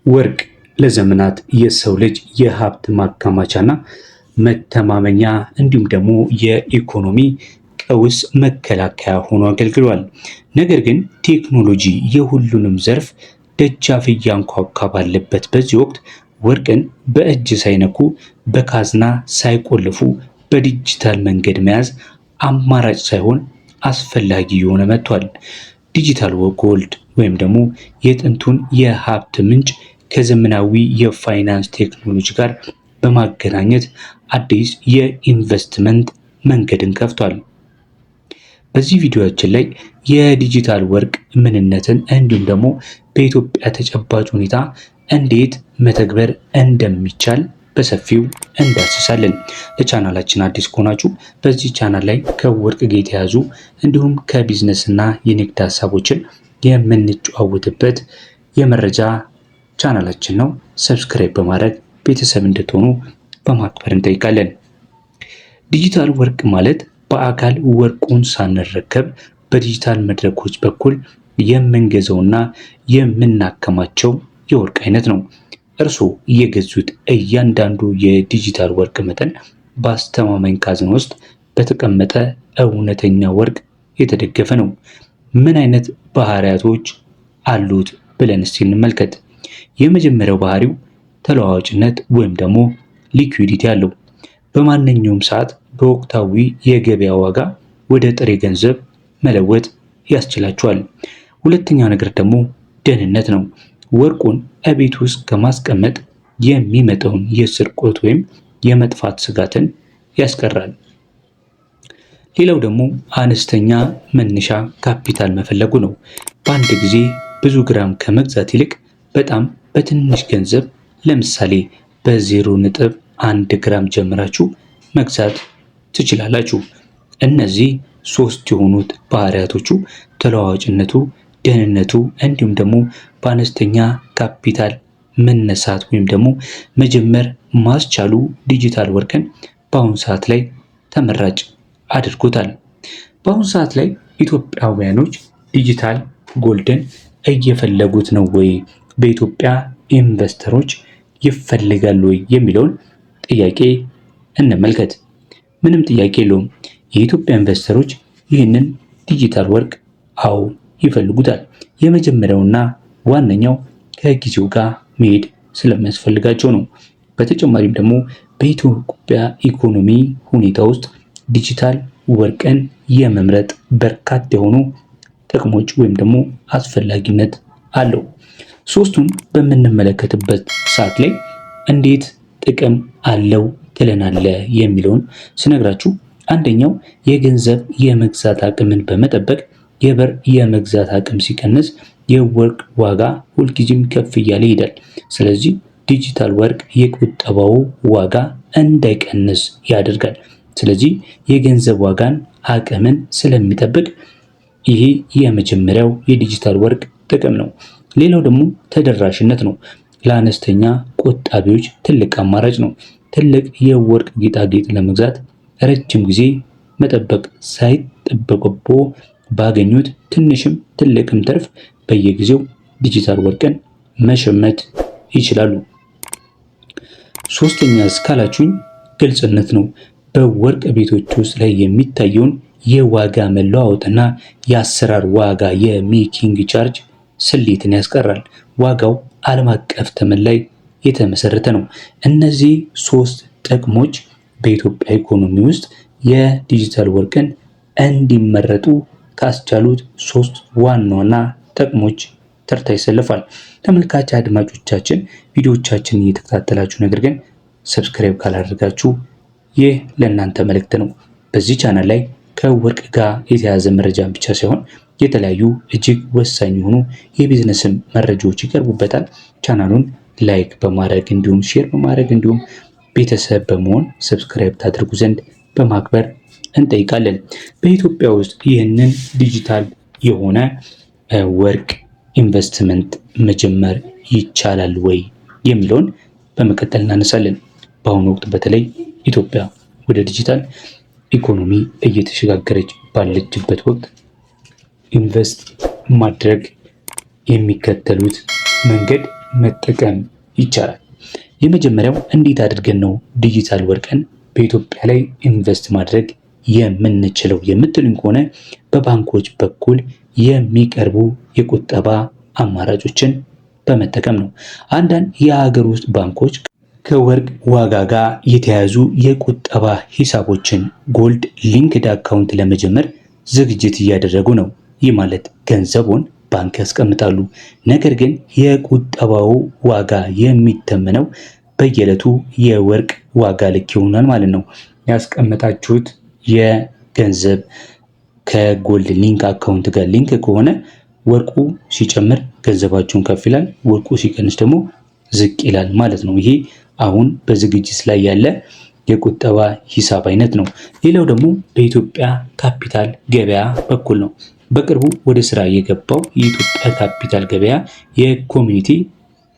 ወርቅ ለዘመናት የሰው ልጅ የሀብት ማከማቻና መተማመኛ እንዲሁም ደግሞ የኢኮኖሚ ቀውስ መከላከያ ሆኖ አገልግሏል። ነገር ግን ቴክኖሎጂ የሁሉንም ዘርፍ ደጃፍ እያንኳኳ ባለበት በዚህ ወቅት ወርቅን በእጅ ሳይነኩ በካዝና ሳይቆልፉ በዲጂታል መንገድ መያዝ አማራጭ ሳይሆን አስፈላጊ የሆነ መጥቷል። ዲጂታል ጎልድ ወይም ደግሞ የጥንቱን የሀብት ምንጭ ከዘመናዊ የፋይናንስ ቴክኖሎጂ ጋር በማገናኘት አዲስ የኢንቨስትመንት መንገድን ከፍቷል። በዚህ ቪዲዮአችን ላይ የዲጂታል ወርቅ ምንነትን እንዲሁም ደግሞ በኢትዮጵያ ተጨባጭ ሁኔታ እንዴት መተግበር እንደሚቻል በሰፊው እንዳስሳለን። ለቻናላችን አዲስ ከሆናችሁ በዚህ ቻናል ላይ ከወርቅ ጋር የተያዙ እንዲሁም ከቢዝነስ እና የንግድ ሀሳቦችን የምንጨዋወትበት የመረጃ ቻናላችን ነው። ሰብስክራይብ በማድረግ ቤተሰብ እንድትሆኑ በማክበር እንጠይቃለን። ዲጂታል ወርቅ ማለት በአካል ወርቁን ሳንረከብ በዲጂታል መድረኮች በኩል የምንገዛውና የምናከማቸው የወርቅ አይነት ነው። እርስዎ የገዙት እያንዳንዱ የዲጂታል ወርቅ መጠን በአስተማማኝ ካዝና ውስጥ በተቀመጠ እውነተኛ ወርቅ የተደገፈ ነው። ምን አይነት ባህሪያቶች አሉት ብለን እስቲ እንመልከት። የመጀመሪያው ባህሪው ተለዋዋጭነት ወይም ደግሞ ሊኩዊዲቲ አለው። በማንኛውም ሰዓት በወቅታዊ የገበያ ዋጋ ወደ ጥሬ ገንዘብ መለወጥ ያስችላቸዋል። ሁለተኛው ነገር ደግሞ ደህንነት ነው። ወርቁን እቤት ውስጥ ከማስቀመጥ የሚመጣውን የስርቆት ወይም የመጥፋት ስጋትን ያስቀራል። ሌላው ደግሞ አነስተኛ መነሻ ካፒታል መፈለጉ ነው። በአንድ ጊዜ ብዙ ግራም ከመግዛት ይልቅ በጣም በትንሽ ገንዘብ ለምሳሌ በ0.1 ግራም ጀምራችሁ መግዛት ትችላላችሁ። እነዚህ ሶስት የሆኑት ባህሪያቶቹ ተለዋዋጭነቱ፣ ደህንነቱ እንዲሁም ደግሞ በአነስተኛ ካፒታል መነሳት ወይም ደግሞ መጀመር ማስቻሉ ዲጂታል ወርቅን በአሁኑ ሰዓት ላይ ተመራጭ አድርጎታል። በአሁኑ ሰዓት ላይ ኢትዮጵያውያኖች ዲጂታል ጎልድን እየፈለጉት ነው ወይ? በኢትዮጵያ ኢንቨስተሮች ይፈልጋሉ ወይ የሚለውን ጥያቄ እንመልከት። ምንም ጥያቄ የለውም። የኢትዮጵያ ኢንቨስተሮች ይህንን ዲጂታል ወርቅ አዎ ይፈልጉታል። የመጀመሪያውና ዋነኛው ከጊዜው ጋር መሄድ ስለሚያስፈልጋቸው ነው። በተጨማሪም ደግሞ በኢትዮጵያ ኢኮኖሚ ሁኔታ ውስጥ ዲጂታል ወርቅን የመምረጥ በርካታ የሆኑ ጥቅሞች ወይም ደግሞ አስፈላጊነት አለው። ሶስቱን በምንመለከትበት ሰዓት ላይ እንዴት ጥቅም አለው ትለናለህ የሚለውን ስነግራችሁ፣ አንደኛው የገንዘብ የመግዛት አቅምን በመጠበቅ የብር የመግዛት አቅም ሲቀንስ የወርቅ ዋጋ ሁልጊዜም ከፍ እያለ ይሄዳል። ስለዚህ ዲጂታል ወርቅ የቁጠባው ዋጋ እንዳይቀንስ ያደርጋል። ስለዚህ የገንዘብ ዋጋን አቅምን ስለሚጠብቅ ይሄ የመጀመሪያው የዲጂታል ወርቅ ጥቅም ነው። ሌላው ደግሞ ተደራሽነት ነው። ለአነስተኛ ቆጣቢዎች ትልቅ አማራጭ ነው። ትልቅ የወርቅ ጌጣጌጥ ለመግዛት ረጅም ጊዜ መጠበቅ ሳይጠበቅቦ ባገኙት ትንሽም ትልቅም ትርፍ በየጊዜው ዲጂታል ወርቅን መሸመት ይችላሉ። ሶስተኛ እስካላችሁኝ ግልጽነት ነው። በወርቅ ቤቶች ውስጥ ላይ የሚታየውን የዋጋ መለዋወጥና የአሰራር ዋጋ የሜኪንግ ቻርጅ ስሌትን ያስቀራል። ዋጋው ዓለም አቀፍ ተመን ላይ የተመሰረተ ነው። እነዚህ ሶስት ጥቅሞች በኢትዮጵያ ኢኮኖሚ ውስጥ የዲጂታል ወርቅን እንዲመረጡ ካስቻሉት ሶስት ዋና ዋና ጥቅሞች ተርታ ይሰለፋል። ተመልካች አድማጮቻችን ቪዲዮዎቻችንን እየተከታተላችሁ ነገር ግን ሰብስክራይብ ካላደረጋችሁ ይህ ለእናንተ መልእክት ነው። በዚህ ቻናል ላይ ከወርቅ ጋር የተያያዘ መረጃን ብቻ ሳይሆን የተለያዩ እጅግ ወሳኝ የሆኑ የቢዝነስም መረጃዎች ይቀርቡበታል። ቻናሉን ላይክ በማድረግ እንዲሁም ሼር በማድረግ እንዲሁም ቤተሰብ በመሆን ሰብስክራይብ ታደርጉ ዘንድ በማክበር እንጠይቃለን። በኢትዮጵያ ውስጥ ይህንን ዲጂታል የሆነ ወርቅ ኢንቨስትመንት መጀመር ይቻላል ወይ የሚለውን በመቀጠል እናነሳለን። በአሁኑ ወቅት በተለይ ኢትዮጵያ ወደ ዲጂታል ኢኮኖሚ እየተሸጋገረች ባለችበት ወቅት ኢንቨስት ማድረግ የሚከተሉት መንገድ መጠቀም ይቻላል። የመጀመሪያው እንዴት አድርገን ነው ዲጂታል ወርቅን በኢትዮጵያ ላይ ኢንቨስት ማድረግ የምንችለው የምትሉኝ ከሆነ በባንኮች በኩል የሚቀርቡ የቁጠባ አማራጮችን በመጠቀም ነው። አንዳንድ የሀገር ውስጥ ባንኮች ከወርቅ ዋጋ ጋር የተያያዙ የቁጠባ ሂሳቦችን ጎልድ ሊንክድ አካውንት ለመጀመር ዝግጅት እያደረጉ ነው። ይህ ማለት ገንዘቡን ባንክ ያስቀምጣሉ። ነገር ግን የቁጠባው ዋጋ የሚተመነው በየዕለቱ የወርቅ ዋጋ ልክ ይሆናል ማለት ነው። ያስቀመጣችሁት የገንዘብ ከጎልድ ሊንክ አካውንት ጋር ሊንክ ከሆነ ወርቁ ሲጨምር ገንዘባችሁን ከፍ ይላል፣ ወርቁ ሲቀንስ ደግሞ ዝቅ ይላል ማለት ነው። ይሄ አሁን በዝግጅት ላይ ያለ የቁጠባ ሂሳብ አይነት ነው። ሌላው ደግሞ በኢትዮጵያ ካፒታል ገበያ በኩል ነው። በቅርቡ ወደ ስራ የገባው የኢትዮጵያ ካፒታል ገበያ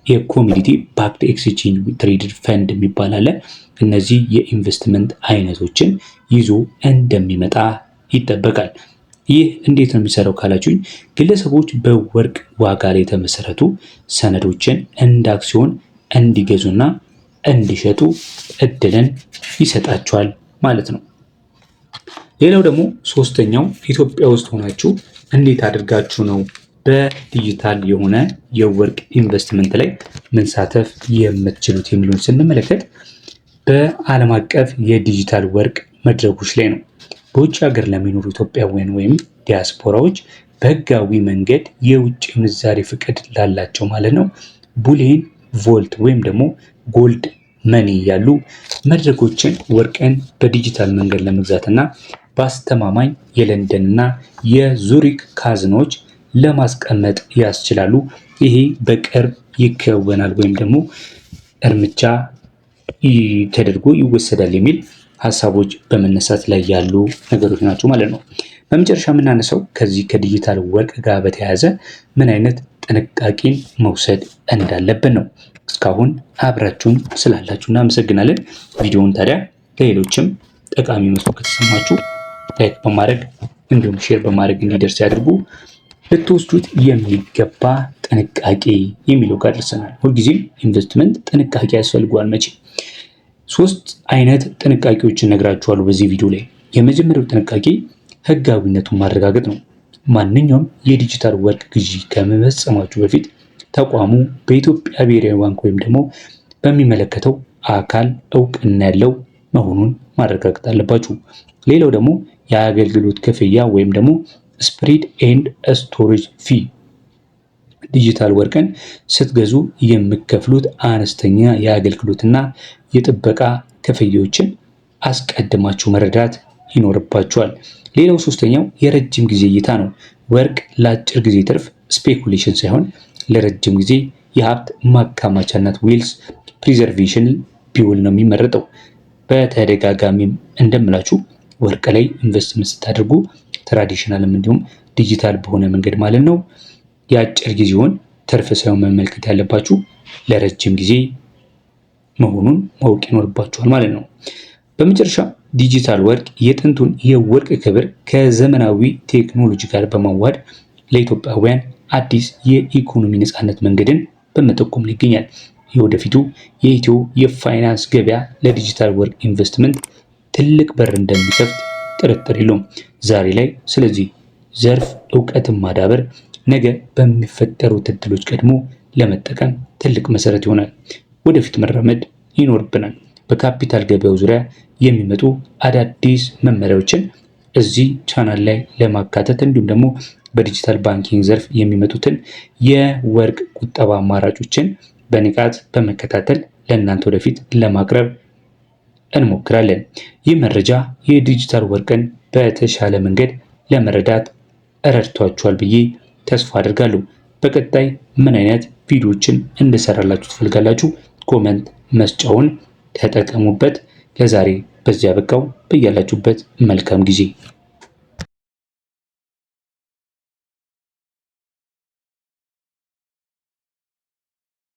የኮሚኒቲ ባክድ ኤክስቼንጅ ትሬድድ ፈንድ የሚባል አለ። እነዚህ የኢንቨስትመንት አይነቶችን ይዞ እንደሚመጣ ይጠበቃል። ይህ እንዴት ነው የሚሰራው ካላችሁኝ፣ ግለሰቦች በወርቅ ዋጋ ላይ የተመሰረቱ ሰነዶችን እንደ አክሲዮን እንዲገዙና እንዲሸጡ እድልን ይሰጣቸዋል ማለት ነው። ሌላው ደግሞ ሶስተኛው ኢትዮጵያ ውስጥ ሆናችሁ እንዴት አድርጋችሁ ነው በዲጂታል የሆነ የወርቅ ኢንቨስትመንት ላይ መሳተፍ የምትችሉት የሚሉን ስንመለከት በዓለም አቀፍ የዲጂታል ወርቅ መድረኮች ላይ ነው። በውጭ ሀገር ለሚኖሩ ኢትዮጵያውያን ወይም ዲያስፖራዎች በህጋዊ መንገድ የውጭ ምንዛሬ ፍቃድ ላላቸው ማለት ነው ቡሊየን ቮልት ወይም ደግሞ ጎልድ መኒ ያሉ መድረኮችን ወርቅን በዲጂታል መንገድ ለመግዛትና በአስተማማኝ የለንደንና የዙሪክ ካዝኖች ለማስቀመጥ ያስችላሉ። ይሄ በቅርብ ይከወናል ወይም ደግሞ እርምጃ ተደርጎ ይወሰዳል የሚል ሀሳቦች በመነሳት ላይ ያሉ ነገሮች ናቸው ማለት ነው። በመጨረሻ የምናነሳው ከዚህ ከዲጂታል ወርቅ ጋር በተያያዘ ምን አይነት ጥንቃቄን መውሰድ እንዳለብን ነው። እስካሁን አብራችሁን ስላላችሁ እናመሰግናለን። ቪዲዮውን ታዲያ ለሌሎችም ጠቃሚ መስሎ ከተሰማችሁ ላይክ በማድረግ እንዲሁም ሼር በማድረግ እንዲደርስ ያድርጉ። ልትወስዱት የሚገባ ጥንቃቄ የሚለው ጋር ደርሰናል። ሁልጊዜም ኢንቨስትመንት ጥንቃቄ ያስፈልገዋል። መቼ 3 አይነት ጥንቃቄዎችን ነግራችኋለሁ በዚህ ቪዲዮ ላይ። የመጀመሪያው ጥንቃቄ ህጋዊነቱን ማረጋገጥ ነው። ማንኛውም የዲጂታል ወርቅ ግዢ ከመፈጸማችሁ በፊት ተቋሙ በኢትዮጵያ ብሔራዊ ባንክ ወይም ደግሞ በሚመለከተው አካል እውቅና ያለው መሆኑን ማረጋገጥ አለባችሁ። ሌላው ደግሞ የአገልግሎት ክፍያ ወይም ደግሞ ስፕሪድ ኤንድ ስቶሬጅ ፊ፣ ዲጂታል ወርቅን ስትገዙ የሚከፍሉት አነስተኛ የአገልግሎትና የጥበቃ ክፍያዎችን አስቀድማችሁ መረዳት ይኖርባችኋል። ሌላው ሶስተኛው የረጅም ጊዜ እይታ ነው። ወርቅ ለአጭር ጊዜ ትርፍ ስፔኩሌሽን ሳይሆን ለረጅም ጊዜ የሀብት ማከማቻነት ዌልስ ፕሪዘርቬሽን ቢውል ነው የሚመረጠው። በተደጋጋሚም እንደምላችሁ ወርቅ ላይ ኢንቨስትመንት ስታደርጉ ትራዲሽናልም እንዲሁም ዲጂታል በሆነ መንገድ ማለት ነው የአጭር ጊዜውን ትርፍ ሳይሆን መመልከት ያለባችሁ ለረጅም ጊዜ መሆኑን ማወቅ ይኖርባችኋል ማለት ነው። በመጨረሻ ዲጂታል ወርቅ የጥንቱን የወርቅ ክብር ከዘመናዊ ቴክኖሎጂ ጋር በማዋሃድ ለኢትዮጵያውያን አዲስ የኢኮኖሚ ነፃነት መንገድን በመጠቆም ላይ ይገኛል። የወደፊቱ የኢትዮ የፋይናንስ ገበያ ለዲጂታል ወርቅ ኢንቨስትመንት ትልቅ በር እንደሚከፍት ጥርጥር የለውም። ዛሬ ላይ ስለዚህ ዘርፍ እውቀትን ማዳበር ነገ በሚፈጠሩት እድሎች ቀድሞ ለመጠቀም ትልቅ መሰረት ይሆናል። ወደፊት መራመድ ይኖርብናል። በካፒታል ገበያው ዙሪያ የሚመጡ አዳዲስ መመሪያዎችን እዚህ ቻናል ላይ ለማካተት እንዲሁም ደግሞ በዲጂታል ባንኪንግ ዘርፍ የሚመጡትን የወርቅ ቁጠባ አማራጮችን በንቃት በመከታተል ለእናንተ ወደፊት ለማቅረብ እንሞክራለን። ይህ መረጃ የዲጂታል ወርቅን በተሻለ መንገድ ለመረዳት ረድቷችኋል ብዬ ተስፋ አድርጋለሁ። በቀጣይ ምን አይነት ቪዲዮዎችን እንድሰራላችሁ ትፈልጋላችሁ? ኮመንት መስጫውን ተጠቀሙበት። ለዛሬ በዚያ በቃው። በያላችሁበት መልካም ጊዜ